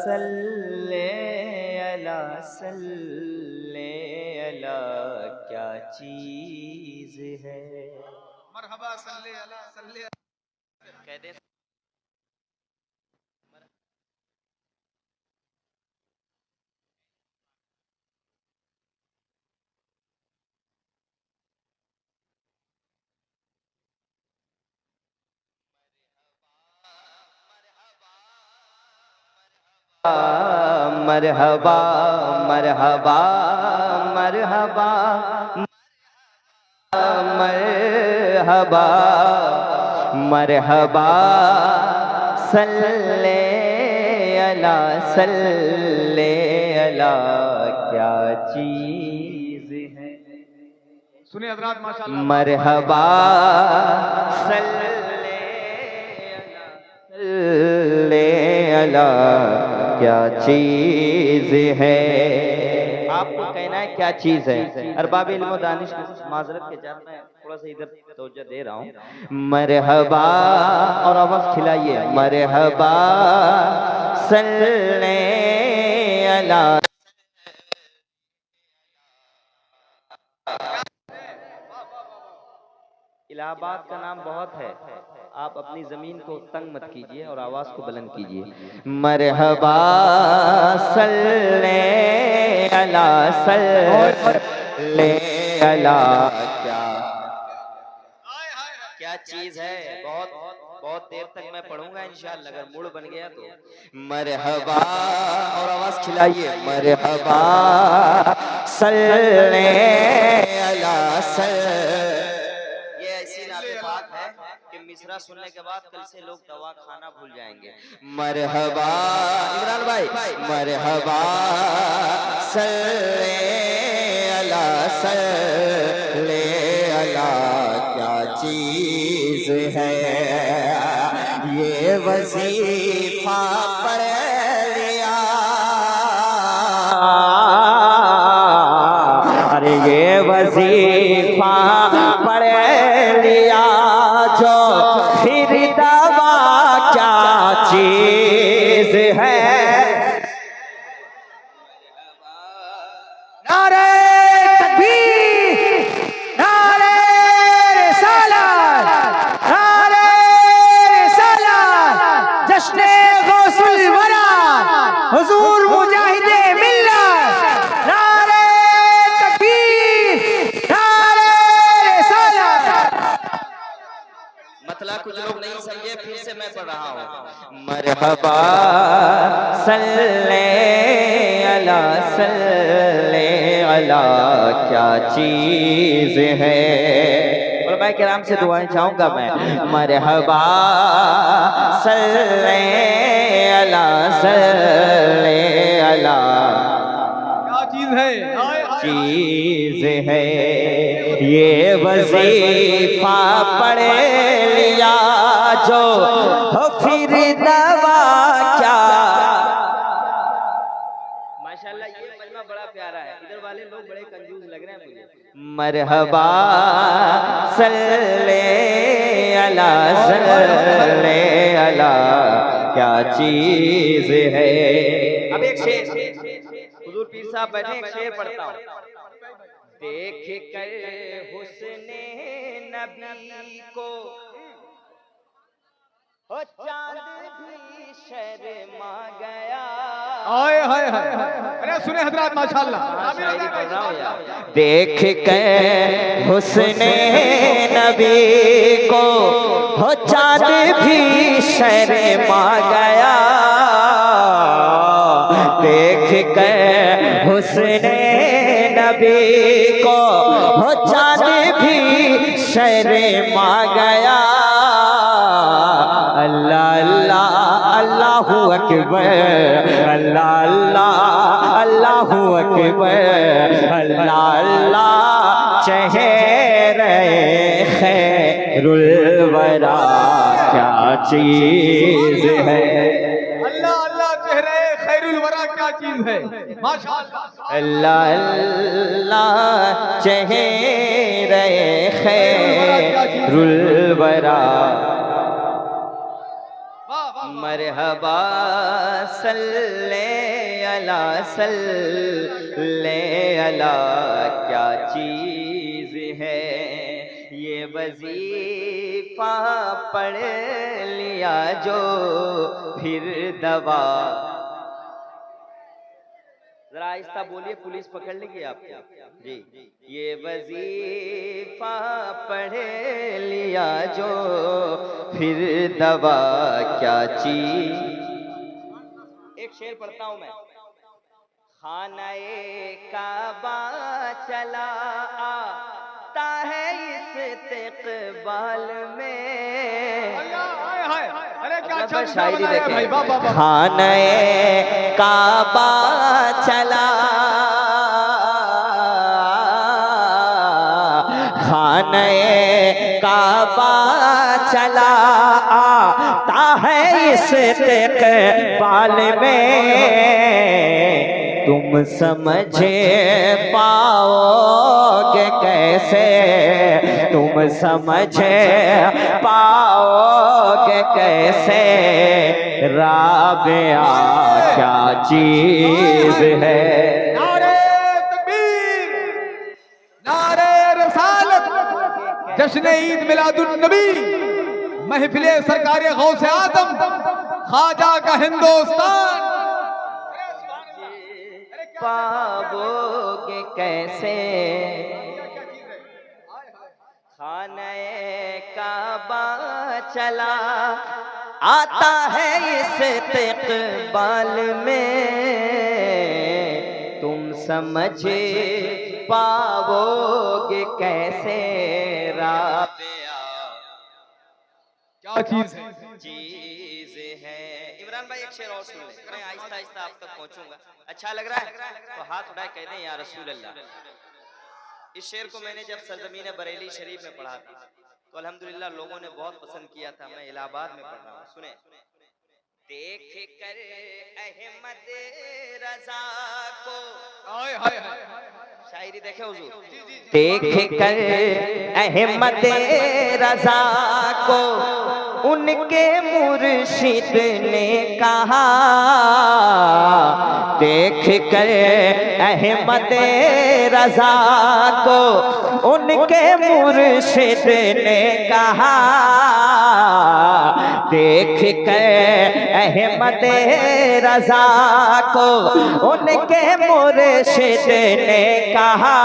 सल्ले अला सल्ले अला, क्या चीज है। मरहबा सल्ले अला सल्ले कह दे। मरहबा मरहबा मरहबा मरहबा मरहबा सल्ले अला सल्ले अला, क्या चीज है। सुने हजरात माशाअल्लाह। मरहबा सल्ले अला क्या चीज है। आपको कहना है क्या चीज है। अरबाब इल्म व दानिश को कुछ माजरत के साथ मैं थोड़ा सा इधर तवज्जो दे रहा हूँ। मरहबा और आवाज खिलाइए। मरहबा सल्ले अला। इलाहाबाद का नाम बहुत है, आप अपनी जमीन को तंग मत कीजिए और आवाज को बुलंद कीजिए। मरहबा सल्ले अला सल्ले अला, क्या चीज है। बहुत बहुत देर तक मैं पढ़ूंगा इंशाअल्लाह, अगर मूड बन गया तो। मरहबा और आवाज खिलाइए। मरहबा सल्ले अला मिसरा सुनने के बाद कल से लोग दवा खाना भूल जाएंगे। मरहबा इमरान भाई, मरहबा सल्ले अला सल्ले अला, क्या चीज है। ये वजीफा पढ़ लिया, अरे ये वजीफा पढ़ लिया जो फिर दवा क्या चीज है। नारे तकबीर, नारे रिसालत, नारे रिसालत, जश्न गौसुल वरा हुजूर मुजाहिदे मिल्लत। नारे तकबीर, नारे रिसालत। मतलब कुछ लोग नहीं समझे, फिर से मैं पढ़ रहा हूँ। मरहबा सल्ले अला सल्ले अला, क्या चीज है। और मैं किराम से दुआएं चाहूंगा मैं। मरहबा सल्ले अला सल्ले अला, क्या चीज है। चीज है। ये वजीफा पढ़ लिया जो फिर दवा क्या। माशाल्लाह ये मजमा बड़ा प्यारा है। इधर वाले लोग बड़े कंजूस लग रहे हैं मुझे। मरहबा सल्ले अला सल्ले अला, क्या चीज है। अब एक शेर, हुजूर पीर साहब बैठे, एक शेर पढ़ता हूँ। देख कर हुस्ने नबी को हो चांद भी शर्मा गया। हाय हाय हाय। अरे सुने हजरात माशाअल्लाह। देख कर हुस्ने नबी को हो चांद भी शर्मा गया। देख कर हुस्ने नबी को हो चांद भी शर्मा गया। अल्लाह अल्लाह अल्लाहू अकबर, अल्लाह अल्लाह अल्लाहू अकबर, अल्लाह अल्लाह चेहरे खैरुल वरा, क्या चीज है। अल्लाह अल्लाह चेहरे खैरुल वरा, क्या चीज है। माशाअल्लाह। अल्लाह अल्लाह चेहरे खैरुल वरा। मरहबा सल्ले अला क्या चीज है ये वजीफा पढ़ लिया जो फिर दवा। जरा आहिस्ता बोलिए, पुलिस पकड़ लेगी आपको जी। ये वजीफा पढ़ लिया जो फिर दवा क्या चीज। एक शेर पढ़ता हूं मैं। खानाए काबा चला आता है इस्तिक़बाल में। अरे क्या अच्छा बस शायरी बनाया भाई, वाह वाह वाह। खानाए काबा चला, खानाए काबा चला आता है इस्तिक़बाल में। तुम समझ पाओगे कैसे, तुम समझ पाओगे कैसे राबिया क्या चीज है। नारे तकबीर, नारे रसालत, जश्न ईद मिलादुन नबी, महफिले सरकार गौसे आदम, ख्वाजा का हिंदुस्तान। पाओगे कैसे खाने काबा चला आता है इस्तिक़बाल में। तुम समझ पाओगे कैसे राबिया क्या चीज है, चीज है। इमरान भाई एक शेर और सुन ले, मैं आहिस्ता आहिस्ता आप तक पहुंचूंगा। अच्छा लग रहा है तो हाथ उठाए कह दें या रसूल अल्लाह। इस शेर को मैंने जब सरजमीन बरेली शरीफ में पढ़ा था तो अल्हम्दुलिल्लाह लोगों ने बहुत पसंद किया था। मैं इलाहाबाद में पढ़ रहा हूँ, सुने। देख कर अहमद रजा को, हाय हाय हाय, शायरी देखे हुजूर। देख कर अहमद रजा को उनके मुर्शिद ने कहा, देख कर अहमद रजा को उनके मुर्शिद ने कहा, देख कर अहमद रजा को उनके मुर्शिद ने कहा।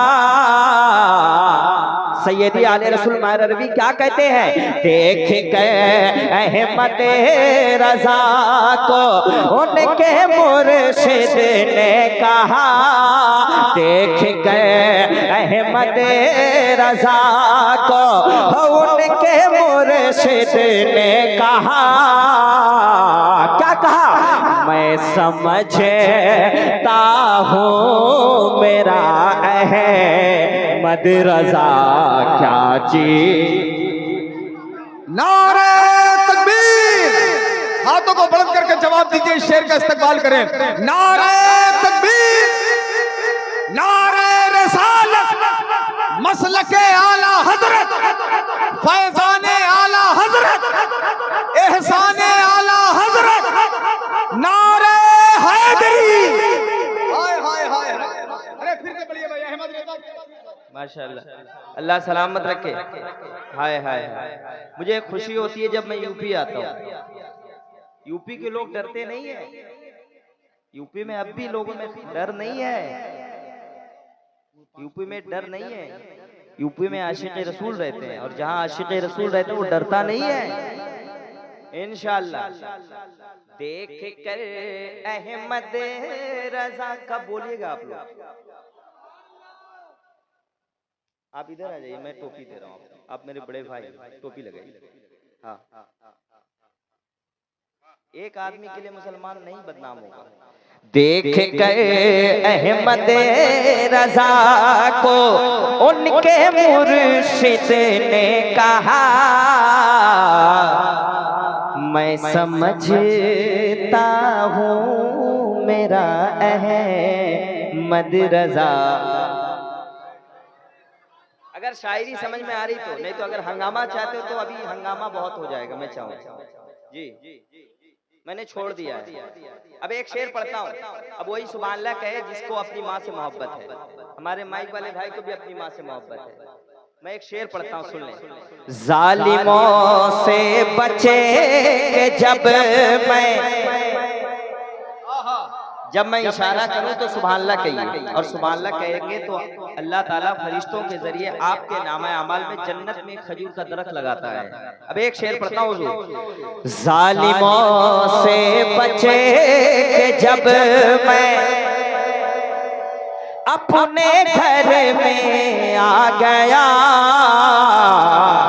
सैयदी आले रसूल मायर अरबी क्या कहते हैं? देख कर अहमद रजा को उनके मुर्शिद ने कहा, देख कर अहमद रजा को उनके मुर्शिद ने कहा। क्या कहा? मैं समझता हूँ मेरा अहमद रजा क्या चीज। नारे तकबीर, हाथों को बुलंद करके जवाब दीजिए, इस शेर का इस्तकबाल करें। नारे तकबीर, नारे रसालत, मसलके आला हजरत, फैजाने आला हजरत, एहसाने आला हजरत, नारे हैदरी। हाय हाय हाय, अरे फिर से बढ़िया भाई, अहमद रजा। माशाअल्लाह, अल्लाह सलामत रखे। हाय हाय हाय, मुझे खुशी होती है जब मैं यूपी आता हूँ। यूपी के लोग डरते नहीं है। यूपी में अब भी लोगों में डर नहीं है। यूपी में डर नहीं है। यूपी में आशिक़ रसूल रहते हैं, और जहाँ आशिक़ रसूल रहते हैं वो डरता नहीं है इंशाअल्लाह। देख कर अहमद रजा का बोलिएगा आप लोग। आप इधर आ जाइए, मैं टोपी दे रहा हूँ, आप मेरे बड़े भाई, टोपी लगाइए। हाँ, एक आदमी के लिए मुसलमान नहीं बदनाम होगा। देख कर अहमद रजा को उनके मुर्शिद ने कहा, मैं समझता हूँ मेरा अहमद रजा। अगर शायरी समझ में आ रही तो, नहीं तो अगर हंगामा चाहते हो तो अभी हंगामा बहुत हो जाएगा। मैं चाहूँ जी, मैंने छोड़ दिया है। अब एक शेर पढ़ता हूँ, अब वही सुभान अल्लाह कहे जिसको अपनी माँ से मोहब्बत है। हमारे माइक वाले भाई को भी अपनी माँ से मोहब्बत है। मैं एक शेर पढ़ता हूँ, सुन लें। जालिमों से बचे जब मैं इशारा करूं तो सुभान अल्लाह कहिए, और सुभान अल्लाह कहेंगे तो अल्लाह ताला फरिश्तों के जरिए आपके नामा अमाल में जन्नत में खजूर का दरख्त लगाता है। अब एक शेर पढ़ता हूँ हुजूर। जालिमों से बचे जब मैं अपने घर में आ गया,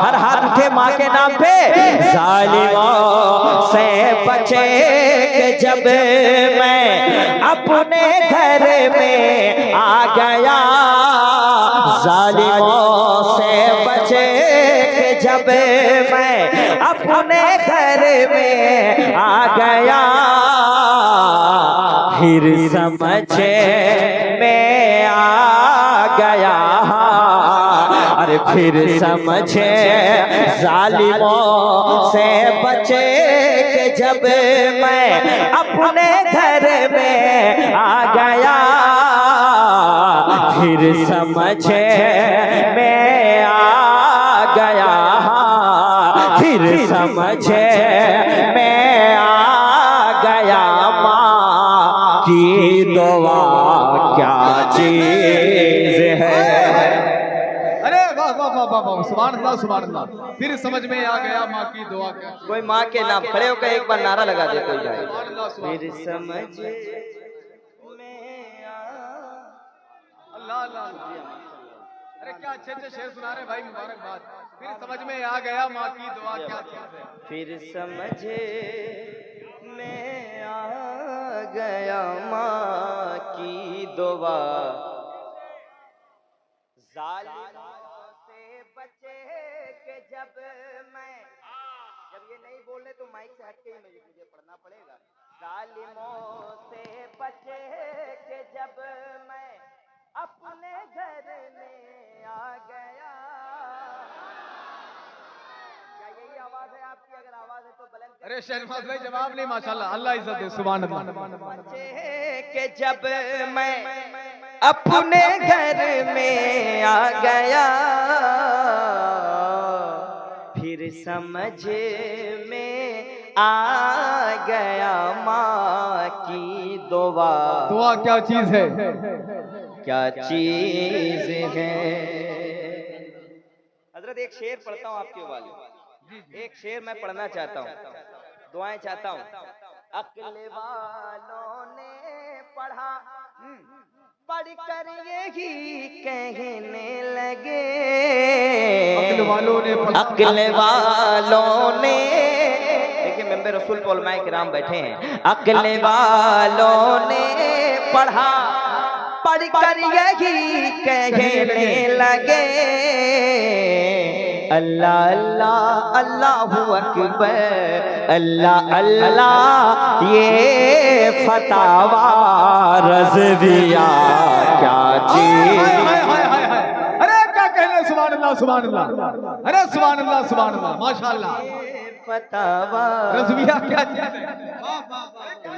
हर हाथ उठे माँ के नाम पे। जालिमों से बचे जब मैं अपने घर में आ गया, जालिमों से बचे जब मैं अपने घर में आ गया, फिर समझे में आ गया, अरे फिर समझे जालिमों से बचे कि जब मैं अपने घर में आ गया, फिर समझे में आ गया, फिर समझे में आ गया, माँ की दुआ क्या चीज है। अरे वाह वाह वाह वाह वाह, सुभान अल्लाह सुभान अल्लाह। फिर समझ में आ गया माँ की दुआ क्या। कोई माँ के नाम खड़े होकर एक बार नारा लगा दे कोई भाई। सुभान अल्लाह सुभान फिर अल्लाह। समझ में अल्लाह अल्लाह अल्लाह। अरे क्या अच्छे अच्छे शेर सुना रहे भाई, मुबारकबाद। फिर समझ में आ गया माँ की दुआ क्या चीज है। फिर समझ में आ गया माँ की दुआ, जालिमों से बचे के जब मैं, जब ये नहीं बोले तो माइक से हटके ही मुझे पढ़ना पड़ेगा। जालिमों से बचे के जब मैं अपने घर में आ गया। क्या यही आवाज है आपकी? अगर आवाज है तो बुलंद। अरे शहनवाज भाई जवाब नहीं, माशाल्लाह, अल्लाह इज्जत दे। सुभान अल्लाह। बचे के जब मैं अपने घर में आ गया, फिर समझ में आ गया माँ की दुआ। दुआ क्या चीज है। क्या चीज है। हजरत एक शेर पढ़ता हूँ आपके वाले, एक शेर मैं पढ़ना चाहता हूँ, दुआएं चाहता हूँ। अक्ल वालों ने पढ़ा, पढ़कर यही कहने लगे, अक्ल वालों ने अक्ल वालों ने, देखिए मेंबर रसूल पे उलमाए किराम बैठे हैं। अक्ल वालों ने पढ़ा, पढ़कर यही कहने लगे, अल्लाह अल्लाह अल्लाहू अकबर, अल्लाह अल्लाह ये फतावा रज़विया क्या चीज। अरे क्या कहने, सुभान अल्लाह सुभान अल्लाह। अरे सुभान अल्लाह सुभान अल्लाह, माशाअल्लाह। फतावा रज़विया क्या चीज है।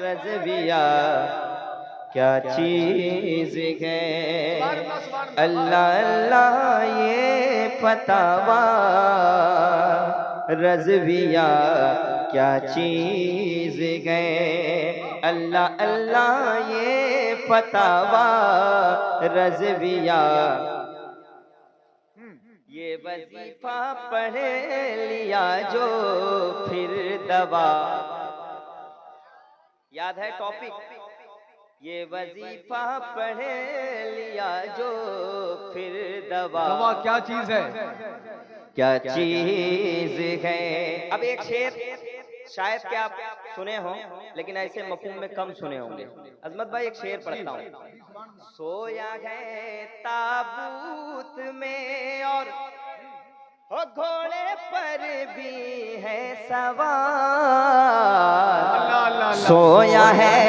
रज़विया क्या चीज है। अल्लाह अल्लाह ये फतावा रज़विया क्या चीज है। अल्लाह अल्लाह ये फतावा रज़विया, ये वजीफा पढ़ लिया जो फिर दवा। याद है टॉपिक? ये वजीफा पढ़ लिया जो फिर दवा। दवा क्या चीज है। क्या चीज है। अब एक शेर शायद कि आप सुने हो, लेकिन ऐसे मफहूम में कम सुने होंगे। अजमत भाई एक शेर पढ़ता हूँ। सोया है ताबूत में और हो घोड़े पर भी है सवार, सोया है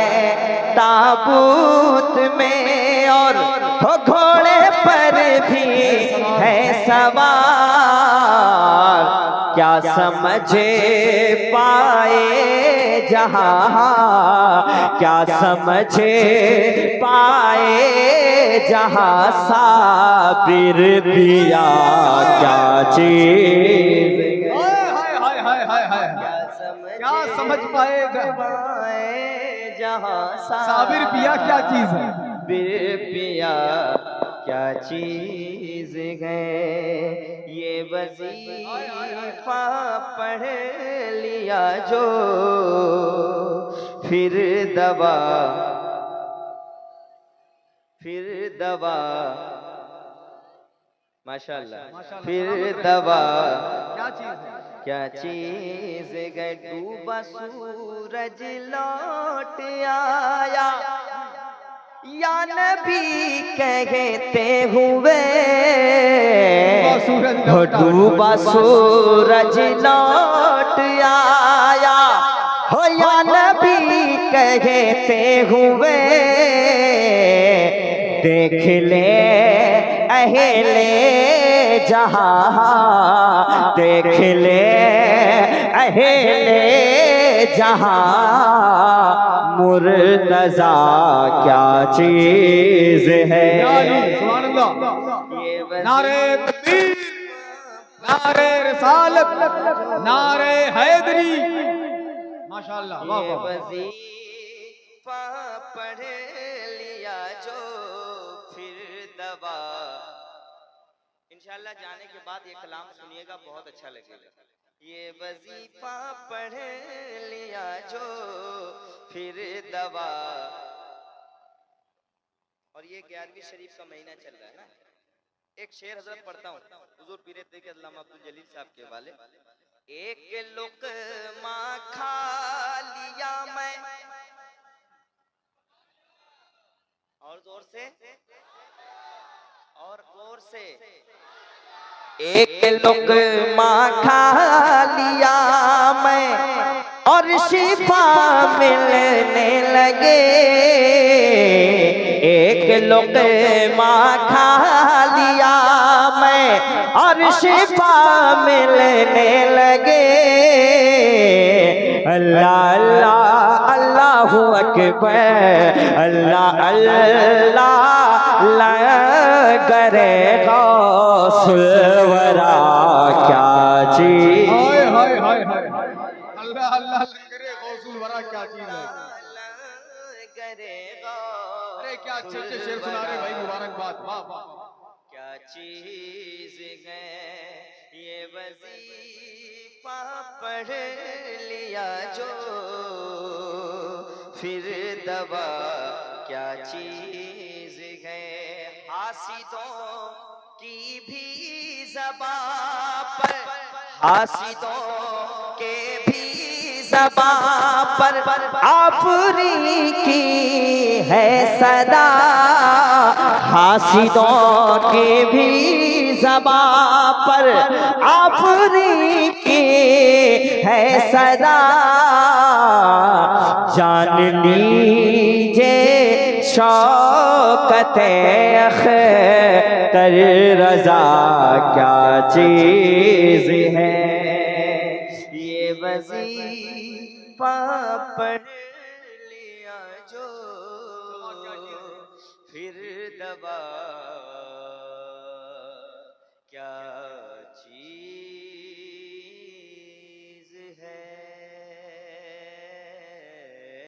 ताबूत में और हो घोड़े पर भी है सवार, क्या समझ पाए जहां क्या समझ पाए जहां साबिर पिया क्या चीज हाय हाय हाय हाय हाय क्या समझ पाए जहां साबिर पिया क्या चीज है? साबिर पिया क्या चीज है। ये वजीफा पढ़ लिया जो फिर दवा माशाल्लाह फिर दवा क्या चीज है? क्या चीज गए। डूबा सूरज लौट आया या नबी कहते हुए हो डूबा सूरज लौट आया हो या नबी कहते हुए देख ले अहले जहां देख ले अहले जहां मुर्तजा क्या चीज है। सुभान अल्लाह। नारे तकबीर, नारे रिसालत, नारे हैदरी। माशाअल्लाह, वाह वाह। वजीफा पढ़ लिया जो फिर दवा। इंशाअल्लाह जाने के बाद ये कलाम सुनिएगा, बहुत अच्छा लगेगा। ये वजीफा पढ़ लिया जो फिर दवा। और ये 11वीं शरीफ का महीना चल रहा है ना। एक शेर हजरत पढ़ता हूँ हुजूर पीरे तरीक़त अल्लामा अब्दुल जलील साहब के वाले। एक लुक़मा खा लिया मैं और जोर से एक लुक़मा खा लिया मैं और शिफा मिलने लगे। एक लुक़मा खा लिया मैं और शिफा मिलने लगे। अल्लाह अल्लाह अल्लाहु अकबर अल्लाह अल्लाह करे गौसुल वरा क्या चीज। हाय हाय हाय हाय। अल्लाह अल्लाह करे गौसुल वरा क्या चीज है। अरे क्या अच्छे अच्छे शेर सुना रहे भाई, मुबारकबाद, वाह वाह। क्या चीज है ये वजीफा पढ़ लिया जो फिर दवा क्या चीज है। हासिदों की भी ज़बां पर हासिदों के भी ज़बां पर आपनी की है सदा। हासिदों के भी ज़बां पर आपनी की है सदा। जान लीजिए शौकत अख्तर रज़ा क्या चीज है। ये वजीफा पढ़ लिया जो फिर दवा क्या